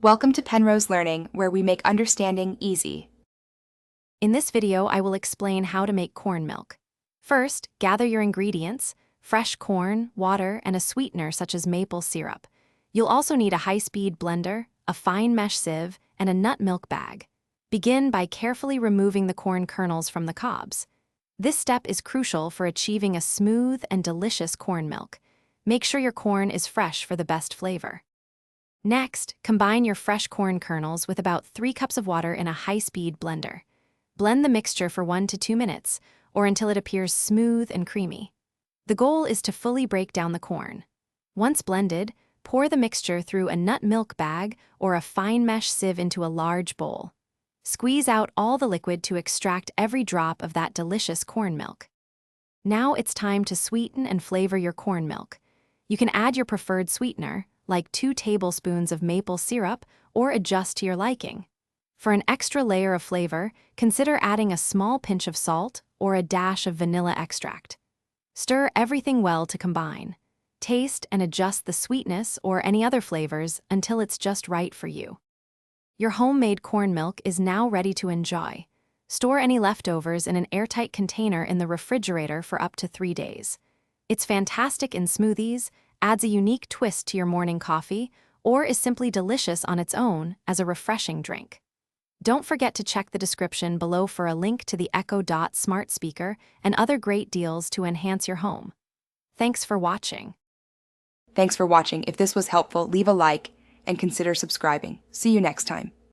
Welcome to Penrose Learning, where we make understanding easy. In this video, I will explain how to make corn milk. First, gather your ingredients: fresh corn, water, and a sweetener such as maple syrup. You'll also need a high-speed blender, a fine mesh sieve, and a nut milk bag. Begin by carefully removing the corn kernels from the cobs. This step is crucial for achieving a smooth and delicious corn milk. Make sure your corn is fresh for the best flavor. Next, combine your fresh corn kernels with about 3 cups of water in a high-speed blender. Blend the mixture for 1 to 2 minutes, or until it appears smooth and creamy. The goal is to fully break down the corn. Once blended, pour the mixture through a nut milk bag or a fine mesh sieve into a large bowl. Squeeze out all the liquid to extract every drop of that delicious corn milk. Now it's time to sweeten and flavor your corn milk. You can add your preferred sweetener, like 2 tablespoons of maple syrup, or adjust to your liking. For an extra layer of flavor, consider adding a small pinch of salt or a dash of vanilla extract. Stir everything well to combine. Taste and adjust the sweetness or any other flavors until it's just right for you. Your homemade corn milk is now ready to enjoy. Store any leftovers in an airtight container in the refrigerator for up to 3 days. It's fantastic in smoothies, adds a unique twist to your morning coffee, or is simply delicious on its own as a refreshing drink. Don't forget to check the description below for a link to the Echo Dot smart speaker and other great deals to enhance your home. Thanks for watching. Thanks for watching. If this was helpful, leave a like and consider subscribing. See you next time.